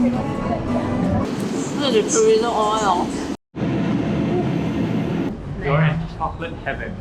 Look at the chorizo oil. You're in chocolate heaven.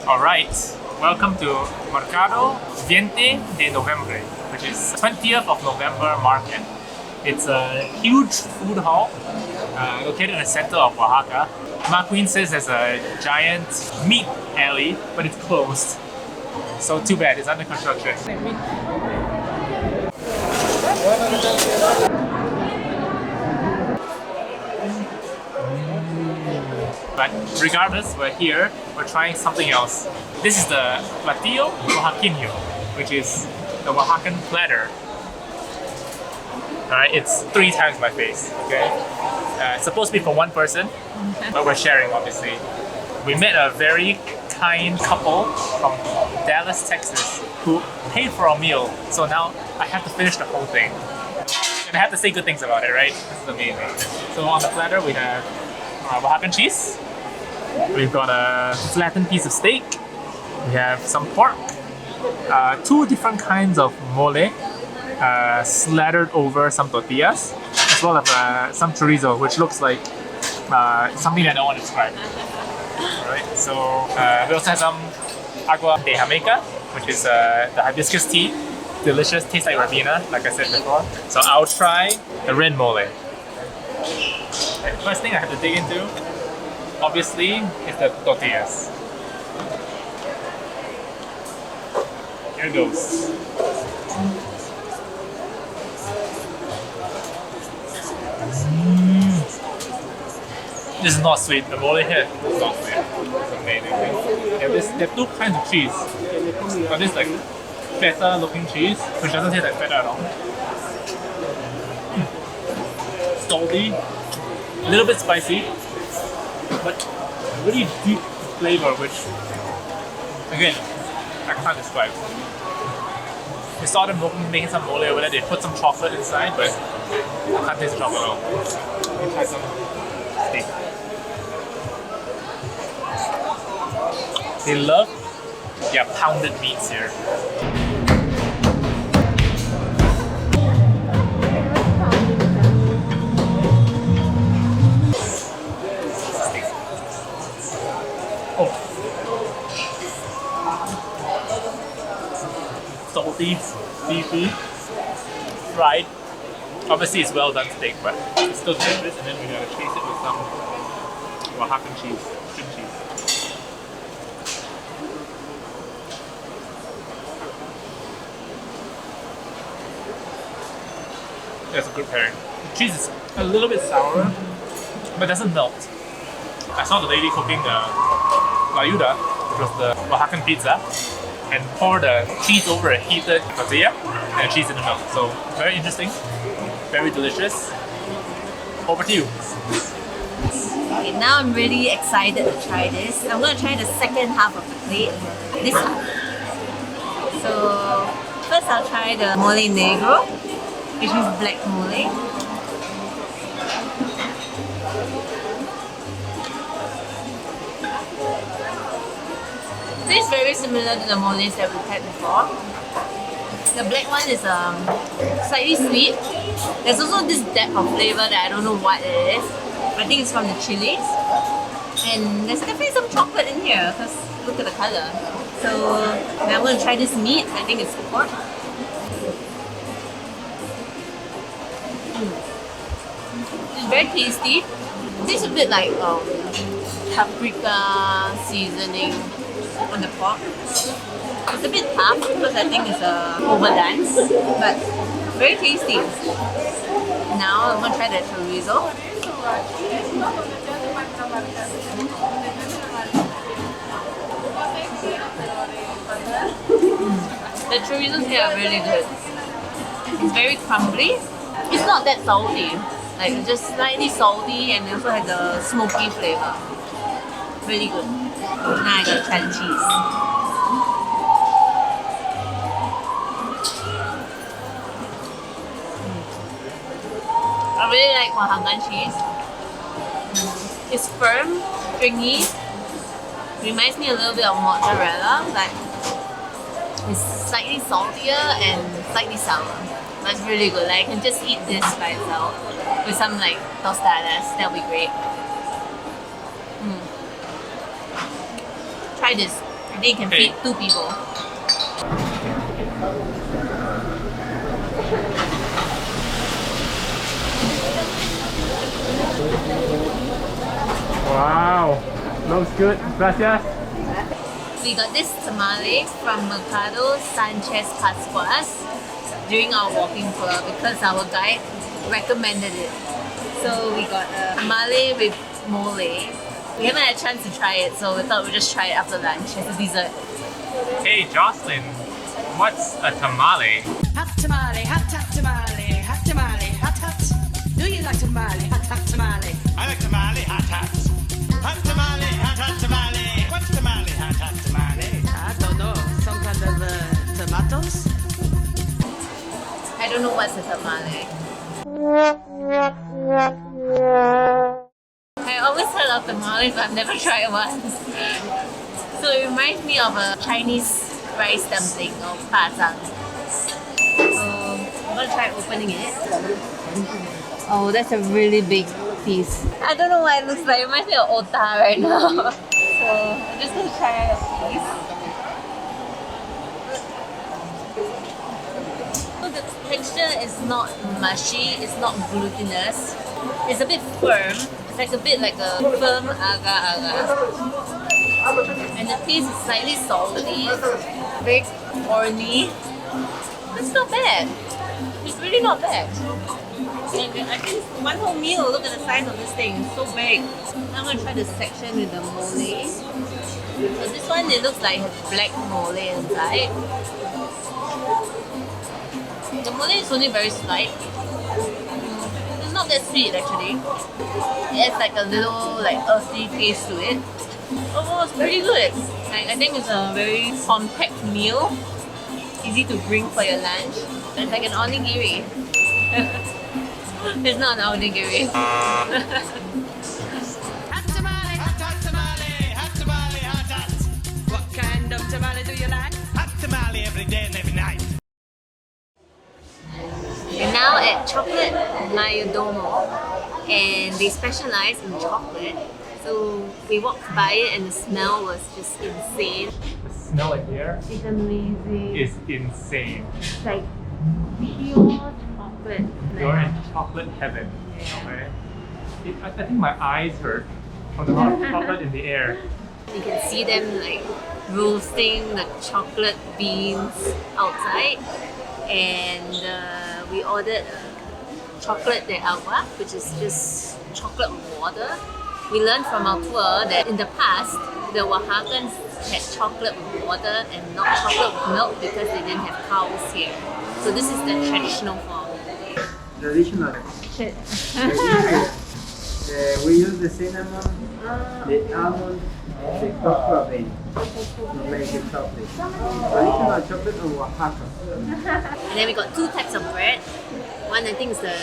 Alright, welcome to Mercado de Noviembre, which is 20th of November market. It's a huge food hall located in the center of Oaxaca. My queen says there's a giant meat alley, but it's closed. So too bad, it's under construction. But regardless, we're here, we're trying something else. This is the platillo oaxaqueño, which is the Oaxacan platter. Alright, it's 3 times my face, okay? It's supposed to be for one person, but we're sharing, obviously. We met a very kind couple from Dallas, Texas, who paid for our meal, so now I have to finish the whole thing. And I have to say good things about it, right? This is amazing. So on the platter we have Oaxacan cheese, we've got a flattened piece of steak, we have some pork, 2 different kinds of mole, slathered over some tortillas, as well as some chorizo, which looks like something that I don't want to describe. Alright, so we also have some agua de Jamaica, which is the hibiscus tea. Delicious, tastes like Ribena, like I said before. So I'll try the red mole. First thing I have to dig into, obviously, is the tortillas. Here it goes. This is not sweet. The mole here is not sweet. It's amazing. There are 2 kinds of cheese. But this like feta looking cheese, which doesn't taste like feta at all. Salty, a little bit spicy, but really deep flavor, which again I can't describe. We saw them making some mole over there. They put some chocolate inside, but I can't taste the chocolate at all. Let me try some steak. They love their pounded meats here. Salty, beefy, fried. Obviously it's well done steak, but it's still delicious, and then we're gonna chase it with some Oaxacan cheese, string cheese. That's a good pairing. The cheese is a little bit sour, but doesn't melt. I saw the lady cooking the layuda, which was the Oaxacan pizza, and pour the cheese over a heated tortilla and the cheese didn't melt. So very interesting, very delicious. Over to you. Okay, now I'm really excited to try this. I'm going to try the second half of the plate, this one. So first I'll try the mole negro, which is black mole. Tastes very similar to the moles that we've had before. The black one is slightly sweet. There's also this depth of flavor that I don't know what it is. I think it's from the chilies. And there's definitely some chocolate in here because look at the color. So now I'm going to try this meat. I think it's pork. It's very tasty. It tastes a bit like paprika seasoning on the pork. It's a bit tough because I think it's overdone, but very tasty. Now I'm gonna try the chorizo. The chorizos here are really good. It's very crumbly. It's not that salty. Like it's just slightly salty and it also has the smoky flavor. Really good. Now I gotta try the cheese. I really like Oaxacan cheese. It's firm, stringy. Reminds me a little bit of mozzarella, but it's slightly saltier and slightly sour. But it's really good. Like I can just eat this by itself with some like tostadas. That'll be great. Try this. I think it can feed 2 people. Wow, looks good. Gracias. We got this tamale from Mercado Sanchez Pascuas during our walking tour because our guide recommended it. So we got a tamale with mole. We haven't had a chance to try it, so we thought we'd just try it after lunch as a dessert. Hey Jocelyn, what's a tamale? Hot tamale, hot tamale, hot tamale, hot. Do you like tamale, hot tamale? I like tamale, hot. Hot tamale, hot tamale. What's tamale, hot tamale? I don't know. Some kind of tomatoes? I don't know what's a tamale. I always heard of tamales, but I've never tried one. So it reminds me of a Chinese rice dumpling or pasang. So I'm gonna try opening it. Oh, that's a really big piece. I don't know what it looks like. It reminds me of ota right now. So I'm just gonna try a piece. So the texture is not mushy, it's not glutinous. It's a bit firm. It's like a bit like a firm agar-agar. And the taste is slightly salty, very corny. It's not bad. It's really not bad. And I think one whole meal, look at the size of this thing, it's so big. Now I'm going to try the section with the mole. So this one, it looks like it has black mole inside. The mole is only very slight. It's not that sweet actually. It has like a little like earthy taste to it. Oh, it's pretty good. I think it's a very compact meal. Easy to bring for your lunch. It's like an onigiri. It's not an onigiri. Hot tamale, hot tamale, hot tamale, hot. What kind of tamale do you like? Hot tamale every day and every night. We're now at Chocolate Mayordomo and they specialize in chocolate. So we walked by it and the smell was just insane. The smell in here It's amazing. is insane. It's like pure chocolate. You're in chocolate heaven. Okay? I think my eyes hurt from the amount of chocolate in the air. You can see them like roasting the chocolate beans outside, and we ordered chocolate de agua, which is just chocolate water. We learned from our tour that in the past, the Oaxacans had chocolate water and not chocolate with milk because they didn't have cows here. So this is the traditional form. Traditional. We use the cinnamon, the almond, the cocoa bean to make the chocolate. Traditional chocolate of Oaxaca. And then we got 2 types of bread. One I think is the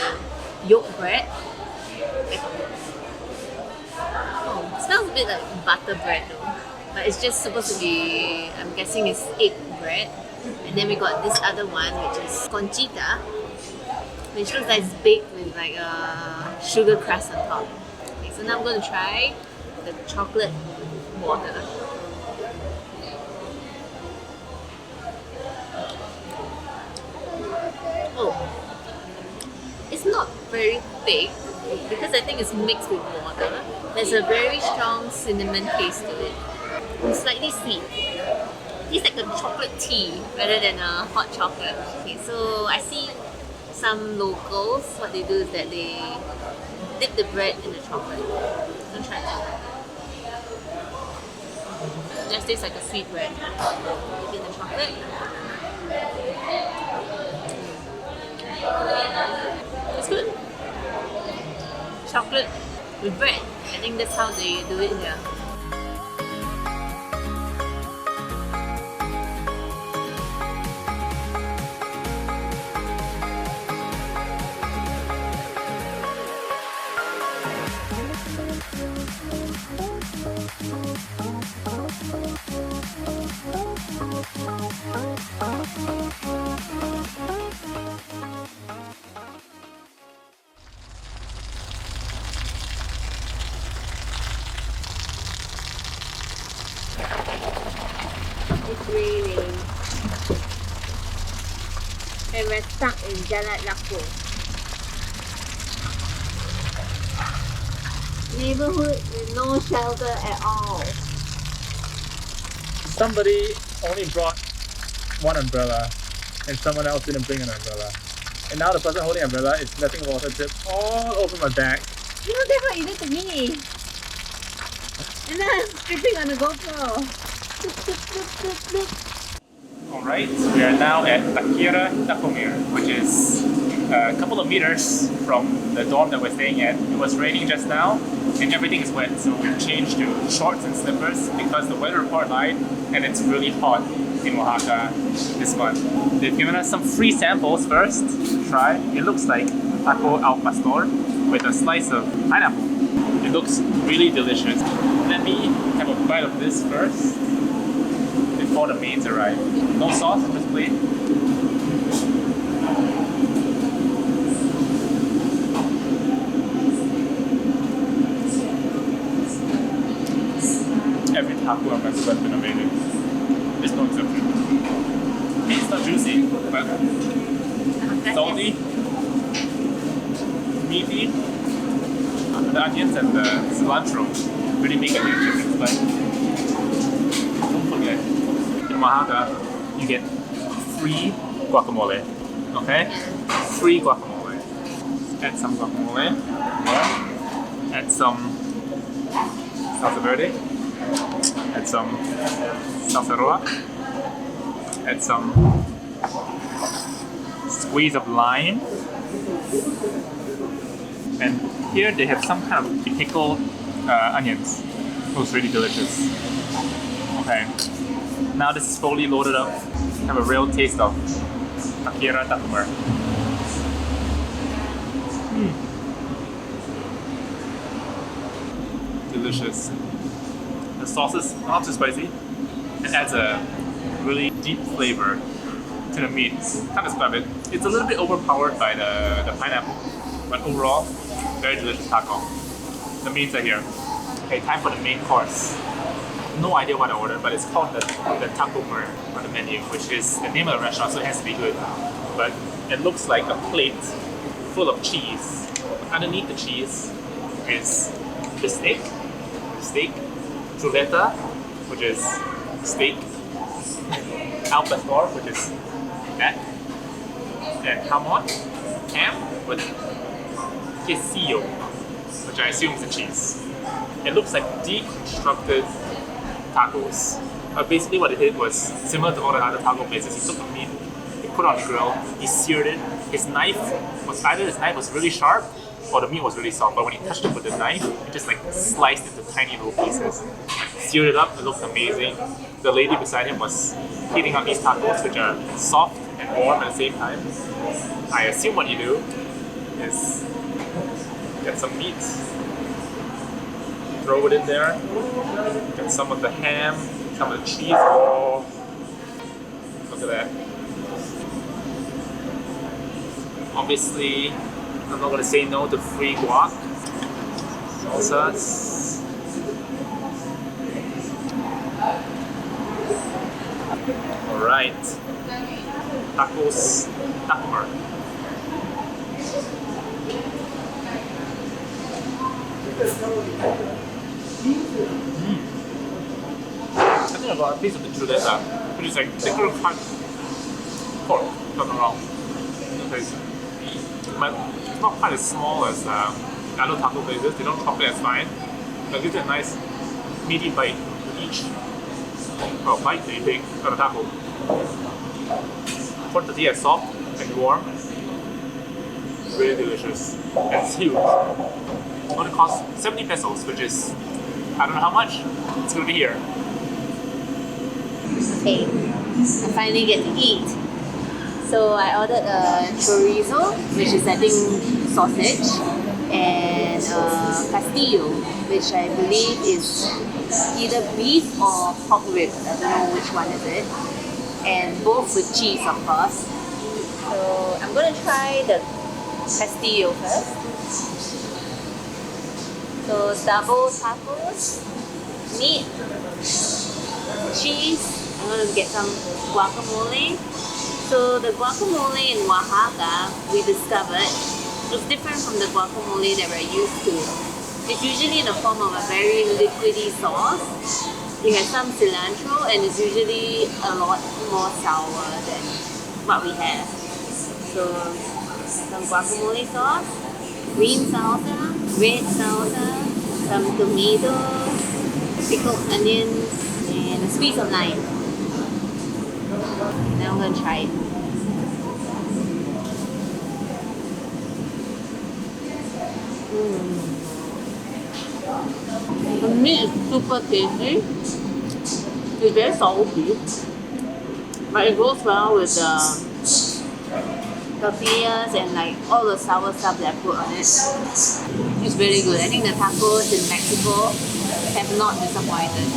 yolk bread. Oh, it smells a bit like butter bread though. But it's just supposed to be, I'm guessing it's egg bread. And then we got this other one which is conchita, which looks like it's baked with like a sugar crust on top. Okay, so now I'm going to try the chocolate water. Oh, it's not very thick, because I think it's mixed with water, there's a very strong cinnamon taste to it. It's slightly sweet. It's like a chocolate tea rather than a hot chocolate. Okay, so I see some locals, what they do is that they dip the bread in the chocolate. So try that. Just tastes like a sweet bread. Dip in the chocolate. It's good. Chocolate with bread. I think that's how they do it here. It's raining. And we're stuck in Jalatlaco. Neighborhood with no shelter at all. Somebody only brought one umbrella and someone else didn't bring an umbrella. And now the person holding the umbrella is letting water drip all over my back. You know, that's what you did to me. And then I'm stripping on the GoPro. Alright, we are now at Taquería Tacomer, which is a couple of meters from the dorm that we're staying at. It was raining just now and everything is wet, so we've changed to shorts and slippers because the weather report lied and it's really hot in Oaxaca this month. They've given us some free samples first to try. It looks like taco al pastor with a slice of pineapple. It looks really delicious. Let me have a bite of this first before the mains arrive. No sauce, just plain. Every taco I've ever has been amazing. There's no exception. It's not juicy, but salty, meaty. The onions and the cilantro really make a huge difference. But don't forget, in Oaxaca, you get free guacamole. Okay? Free guacamole. Add some guacamole. Yeah. Add some salsa verde. Add some salsa roja. Add some squeeze of lime. And here they have some kind of pickled onions. It was really delicious. Okay, now this is fully loaded up. Have a real taste of Taquería Tacomer. Delicious. The sauce is not too spicy. It adds a really deep flavor to the meat. Can't describe it. It's a little bit overpowered by the pineapple, but overall, very delicious taco. The meats are here. Okay, time for the main course. No idea what I ordered, but it's called the Tacomer on the menu, which is the name of the restaurant, so it has to be good. But it looks like a plate full of cheese. Underneath the cheese is the steak, chuleta, which is steak, al pastor, which is that, and jamon, ham with quesillo, which I assume is a cheese. It looks like deconstructed tacos. Basically what it did was similar to all the other taco places. He took the meat, he put it on the grill, he seared it. His knife was really sharp or the meat was really soft, but when he touched it with the knife, it just like sliced into tiny little pieces. Seared it up, it looked amazing. The lady beside him was heating up these tacos, which are soft and warm at the same time. I assume what you do is get some meat, throw it in there, get some of the ham, some of the cheese. Oh, look at that. Obviously, I'm not going to say no to free guac. Salsas. Alright. Tacos Tacomer. I think I got a piece of the chuleta, which is like the grilled cut pork, if I'm not wrong. It's not quite as small as other taco places. They don't chop it as fine. But gives it a nice meaty bite with each bite that you take on the taco. Pork tortilla is soft and warm. Really delicious. And it's huge. It's going to cost 70 pesos, which is, I don't know how much. It's going to be here. Okay, I finally get to eat. So I ordered a chorizo, which is I think sausage, and castillo, which I believe is either beef or pork ribs. I don't know which one is it. And both with cheese, of course. So I'm gonna try the castillo first. So double tacos, meat, cheese. I'm gonna get some guacamole. So the guacamole in Oaxaca, we discovered, was different from the guacamole that we're used to. It's usually in the form of a very liquidy sauce. It has some cilantro and it's usually a lot more sour than what we have. So some guacamole sauce, green salsa, red salsa, some tomatoes, pickled onions, and a squeeze of lime. Now I'm gonna try it. The meat is super tasty. It's very salty, but it goes well with the tortillas and like all the sour stuff that I put on it. It's really good. I think the tacos in Mexico have not disappointed.